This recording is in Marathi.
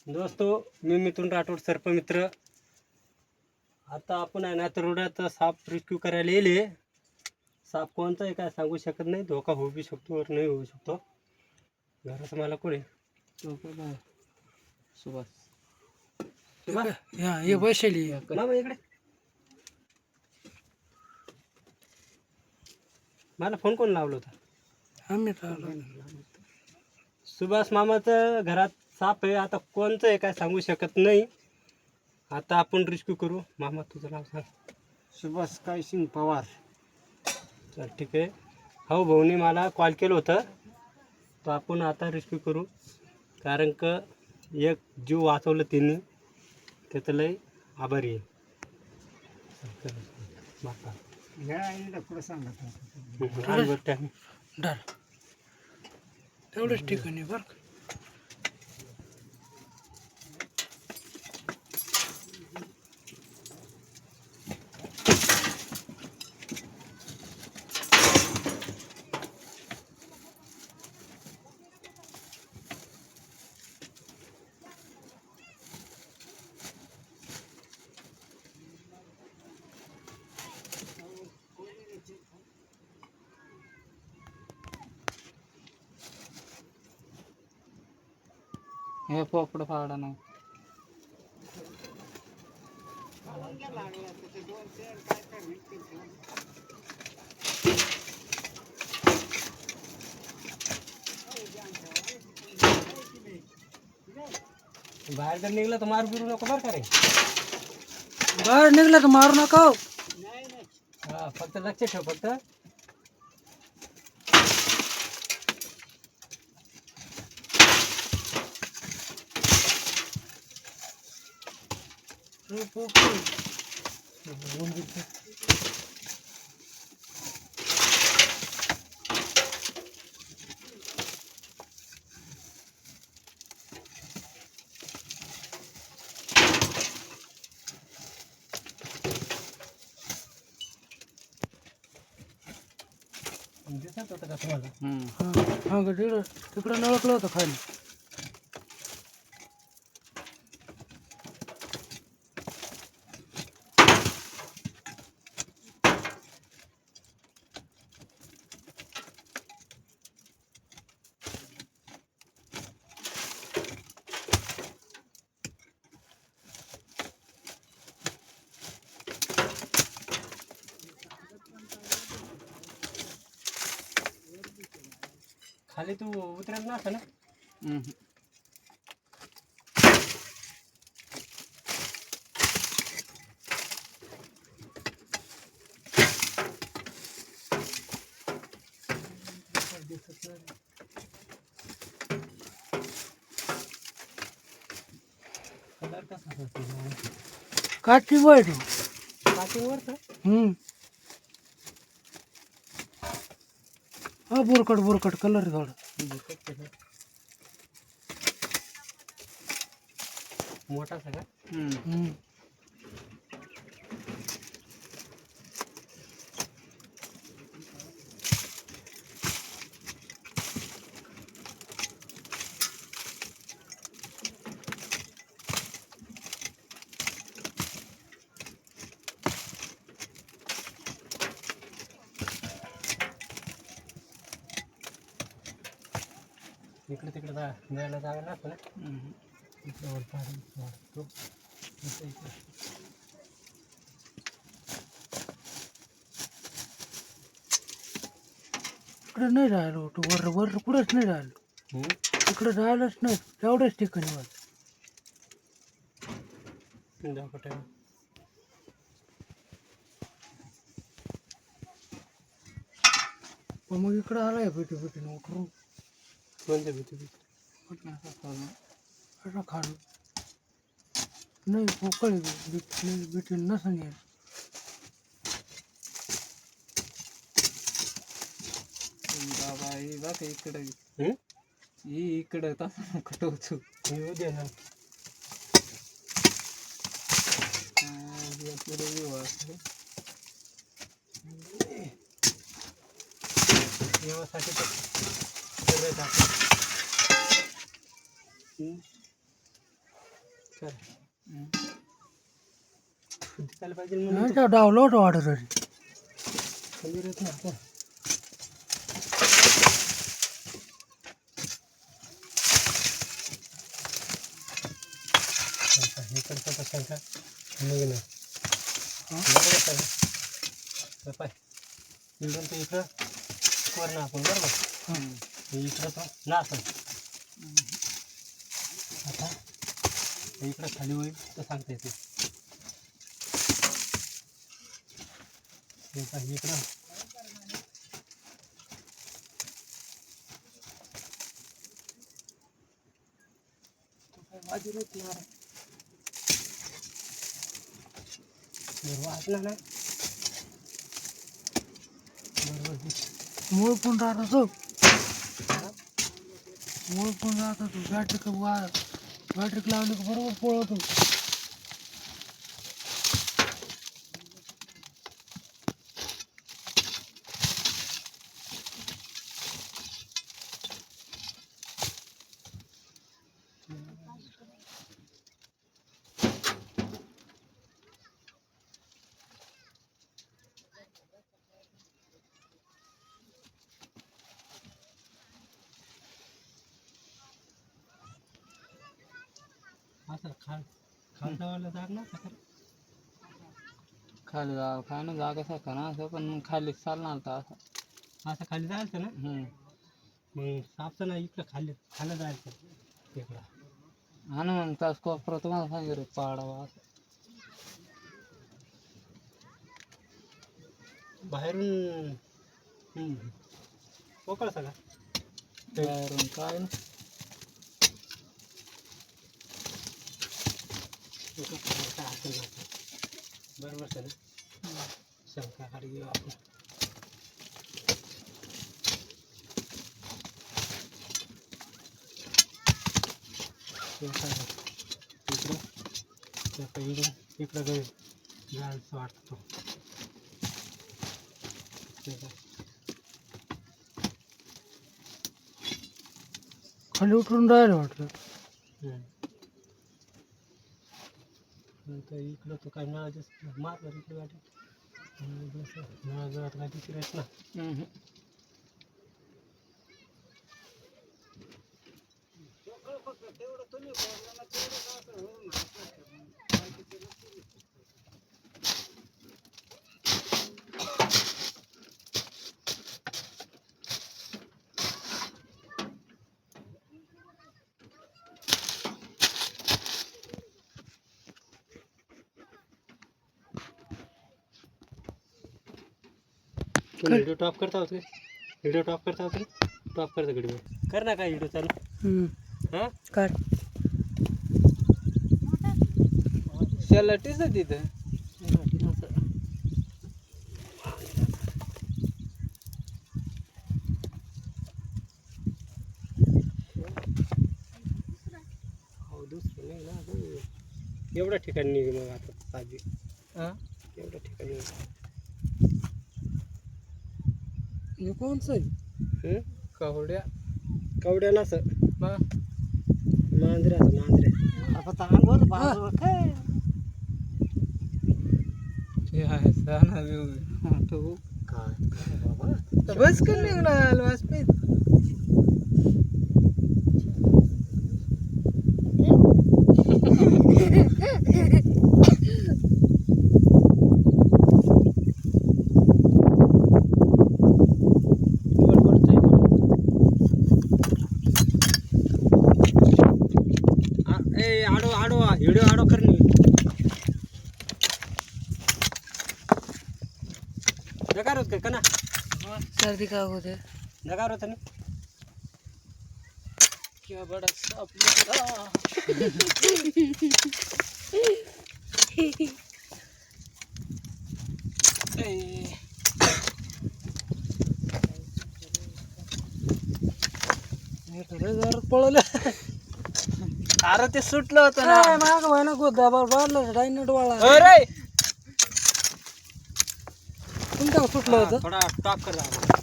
दोस्तों, मी मिथुन राठोड सर्पमित्र. आता आपण आहे ना तरोड्यात साप रेस्क्यू करायला येले. साप कोणता आहे काय सांगू शकत नाही, धोका होऊ बी शकतो और नाही होऊ शकतो. घरात मला कोणी सुभाष या ये वैशाली मामा इकडे. मला फोन कोण लावला होता? आम्ही सुभाष मामाचं घरात साप आहे. आता कोणतं आहे काय सांगू शकत नाही. आता आपण रेस्क्यू करू. मामा तुझं नाव सांग. सुभाष कायसिंग पवार. चल ठीक आहे. हो, भाऊनी मला कॉल केलं होतं. तर आपण आता रेस्क्यू करू, कारण का एक जीव वाचवलं त्यांनी, त्याचं लय आभारी आहे. बापा ह्या आईला पुढं सांगत डर तेवढंच ठिकाणी बरं का. हे पोपड फाडा ना. बाहेर जर निघलं तर मार बिरू नको बरं का रे. बाहेर निघला तर मारू नका हो. हा, फक्त लक्ष ठेव. फक्त दिसत होतं का तुम्हाला? हा तिकडं नळकलं होतं खाली. खाली तू उतरत नसतं ना? कलर कसा काठी वाईट काठीवर का? हा बोरकट कलर थोडा मोठा सगळा. इकडे तिकडे जायला जागा नसतं ना. इकडे वर वाटतो इकडे. इकडे नाही राहिलो वर कुठंच नाही राहिलो. इकडे राहिलंच नाही. तेवढ्याच ठिकाणी वर. पण मग इकडं आलाय भेटीने उठरून कोणत्या भीती? असा खाडू नाही पोकळी भेटी नसन येत. बाबा ही बघ इकडं ही इकडं तसं कटवतो. येऊ दे ना. येवासाठी तर काय हं. दिसायला पाहिजे म्हणून नाही त्या डावलोट ऑर्डर आली कमी रेट ना आता. हे करता कशा का मग ना पाय इकडून तर इकडं वर ना आपण बरोबर हं. इकडं तो ना आपण आता इकडं खाली होईल तर सांगता येते इकडं वाचला ना बरोबर मूळ पण राहत तो मूळ पण राहत तू बॅटरी लावली का बरोबर पळवतो असं खालचा जाग ना खाली जागा काय ना जागा सारखा ना असं पण मग खाली चालणार होता असं. असं खाली जायचं ना हं. मग सापचं ना इकडं खाली जायचं इकडं हा ना मग तास कोपरा तुम्हाला सांगितलं पाडावा असं. बाहेरून पोकळ सगळा बाहेरून काय ना बरोबर सर शंका काढी घेऊ आपण इकडं इकडं जायचं वाटतो खाली उतरून राहिलं वाटलं नंतर इकडं तो काय नळा दिसत मारला इकडे गाठी नळा जवळ काय दिसत ना हं. व्हिडिओ टॉप करता होते व्हिडिओ टॉप करता होते टॉप करता व्हिडिओ कर ना काय व्हिडिओ चालू हां काय शेलाटीच आहे तिथं. हो दुसरं नाही ना एवढ्या ठिकाणी निघ मग आता आधी हां. एवढ्या ठिकाणी हे कोणचं आहे कवड्या कवड्या नसं मग मांजऱ्या चांगलं बाजूला काय हे आहे सहा तो काय बाबा बस कर निघणार वाजपेत आडो व्हिडिओ आडो करणे नकार होत का ना सर्दी का होते नकार होत ना क्या बड़ा साप निकला. पळवलं अरे ते सुटलं होतं ना. माग व्हाय ना गो दाबार बांधलं डायनट वाळा अरे तुमच्या सुटलं होतं थोडा टॉप कर